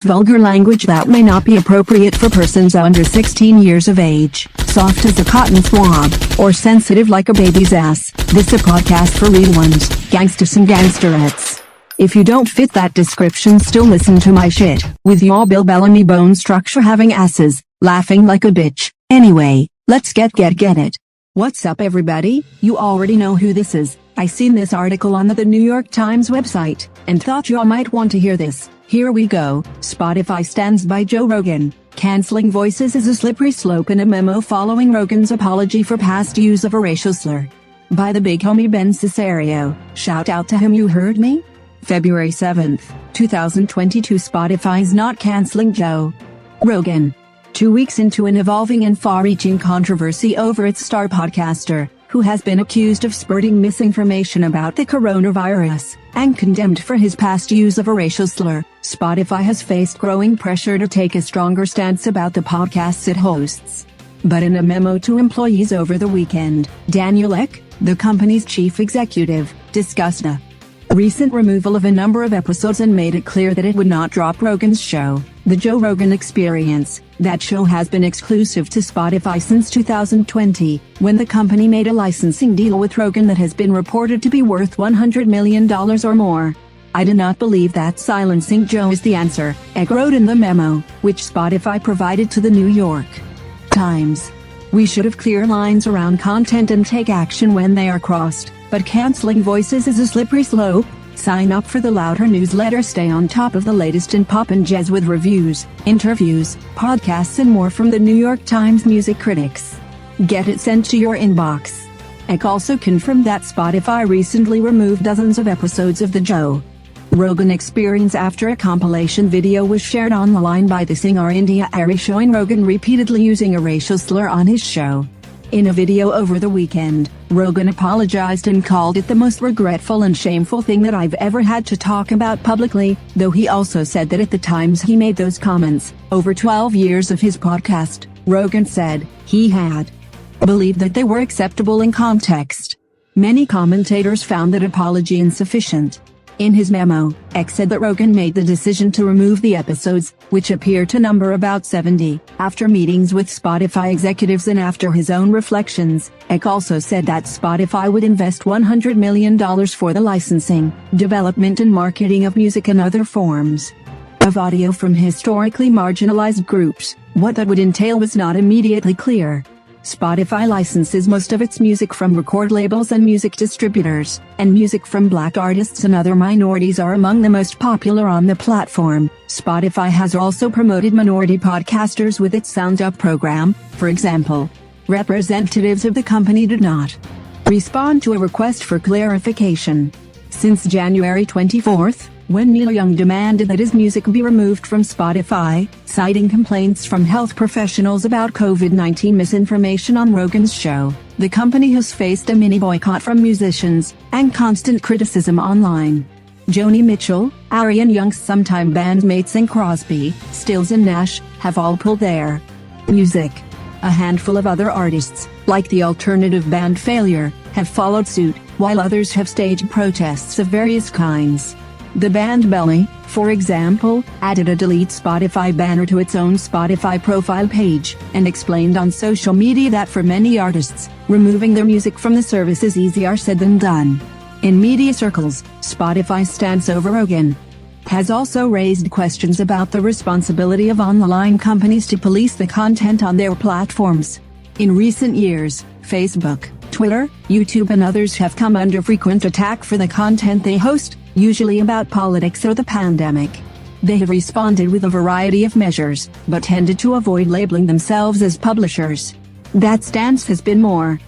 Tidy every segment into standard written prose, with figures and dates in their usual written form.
Vulgar language that may not be appropriate for persons under 16 years of age, soft as a cotton swab, or sensitive like a baby's ass. This a podcast for real ones, gangsters and gangsterettes. If you don't fit that description, still listen to my shit. With your Bill Bellamy bone structure having asses, laughing like a bitch. Anyway, let's get it. What's up everybody? You already know who this is. I seen this article on the New York Times website, and thought y'all might want to hear this. Here we go. Spotify stands by Joe Rogan. Canceling voices is a slippery slope in a memo following Rogan's apology for past use of a racial slur. By the big homie Ben Cesario. Shout out to him, you heard me? February 7th, 2022. Spotify's not canceling Joe Rogan. 2 weeks into an evolving and far-reaching controversy over its star podcaster, who has been accused of spreading misinformation about the coronavirus, and condemned for his past use of a racial slur, Spotify has faced growing pressure to take a stronger stance about the podcasts it hosts. But in a memo to employees over the weekend, Daniel Ek, the company's chief executive, discussed the recent removal of a number of episodes and made it clear that it would not drop Rogan's show, The Joe Rogan Experience. That show has been exclusive to Spotify since 2020, when the company made a licensing deal with Rogan that has been reported to be worth $100 million or more. I do not believe that silencing Joe is the answer, Ek wrote in the memo, which Spotify provided to the New York Times. We should have clear lines around content and take action when they are crossed, but canceling voices is a slippery slope. Sign up for the Louder newsletter. Stay on top of the latest in pop and jazz with reviews, interviews, podcasts and more from the New York Times music critics. Get it sent to your inbox. Ek also confirmed that Spotify recently removed dozens of episodes of the Joe Rogan Experience after a compilation video was shared online by the singer India Ari showing Rogan repeatedly using a racial slur on his show. In a video over the weekend, Rogan apologized and called it the most regretful and shameful thing that I've ever had to talk about publicly, though he also said that at the times he made those comments, over 12 years of his podcast, Rogan said, he had believed that they were acceptable in context. Many commentators found that apology insufficient. In his memo, Ek said that Rogan made the decision to remove the episodes, which appear to number about 70, after meetings with Spotify executives and after his own reflections. Ek also said that Spotify would invest $100 million for the licensing, development and marketing of music and other forms of audio from historically marginalized groups. What that would entail was not immediately clear. Spotify licenses most of its music from record labels and music distributors, and music from black artists and other minorities are among the most popular on the platform. Spotify has also promoted minority podcasters with its Sound Up program. For example, representatives of the company did not respond to a request for clarification. Since January 24th, when Neil Young demanded that his music be removed from Spotify, citing complaints from health professionals about COVID-19 misinformation on Rogan's show, the company has faced a mini boycott from musicians, and constant criticism online. Joni Mitchell, Ari and Young's sometime bandmates and Crosby, Stills and Nash, have all pulled their music. A handful of other artists, like the alternative band Failure, have followed suit, while others have staged protests of various kinds. The band Belly, for example, added a delete Spotify banner to its own Spotify profile page, and explained on social media that for many artists, removing their music from the service is easier said than done. In media circles, Spotify's stance over Rogan has also raised questions about the responsibility of online companies to police the content on their platforms. In recent years, Facebook, Twitter, YouTube and others have come under frequent attack for the content they host, usually about politics or the pandemic. They have responded with a variety of measures, but tended to avoid labeling themselves as publishers. That stance has been more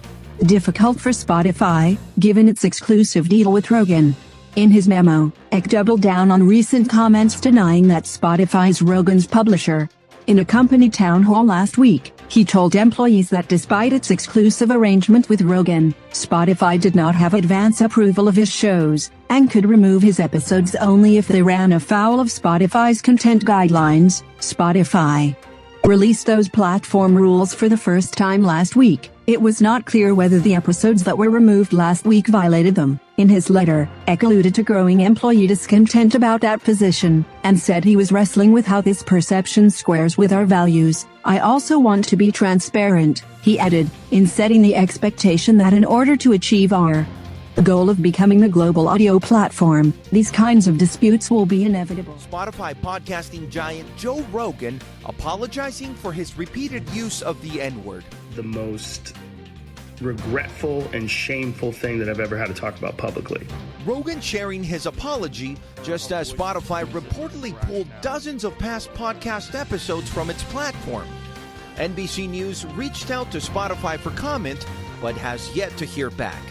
difficult for Spotify, given its exclusive deal with Rogan. In his memo, Ek doubled down on recent comments denying that Spotify's Rogan's publisher. In a company town hall last week, he told employees that despite its exclusive arrangement with Rogan, Spotify did not have advance approval of his shows, and could remove his episodes only if they ran afoul of Spotify's content guidelines. Spotify released those platform rules for the first time last week, It was not clear whether the episodes that were removed last week violated them. In his letter, Eck alluded to growing employee discontent about that position, and said he was wrestling with how this perception squares with our values. I also want to be transparent, he added, in setting the expectation that in order to achieve our goal of becoming a global audio platform, these kinds of disputes will be inevitable. Spotify podcasting giant Joe Rogan apologizing for his repeated use of the N-word. The most regretful and shameful thing that I've ever had to talk about publicly. Rogan sharing his apology just as Spotify reportedly pulled dozens of past podcast episodes from its platform. NBC News reached out to Spotify for comment, but has yet to hear back.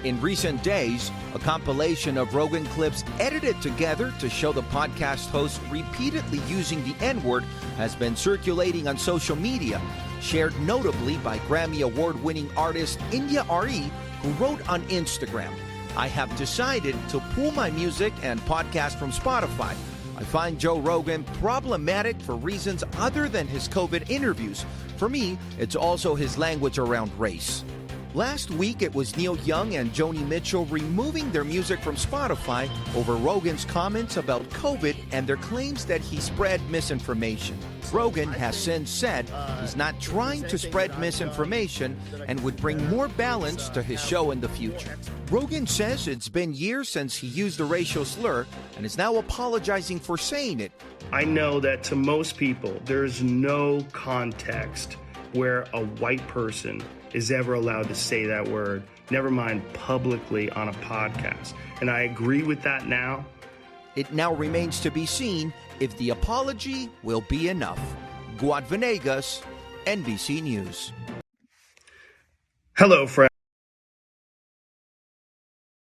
In recent days, a compilation of Rogan clips edited together to show the podcast host repeatedly using the N-word has been circulating on social media, shared notably by Grammy Award-winning artist India R.E., who wrote on Instagram, "I have decided to pull my music and podcast from Spotify. I find Joe Rogan problematic for reasons other than his COVID interviews. For me, it's also his language around race." Last week, it was Neil Young and Joni Mitchell removing their music from Spotify over Rogan's comments about COVID and their claims that he spread misinformation. Rogan has since said he's not trying to spread misinformation and would bring more balance to his show in the future. Rogan says it's been years since he used a racial slur and is now apologizing for saying it. I know that to most people, there's no context where a white person is ever allowed to say that word, never mind publicly on a podcast. And I agree with that now. It now remains to be seen if the apology will be enough. Guad Venegas, NBC News. Hello, friends.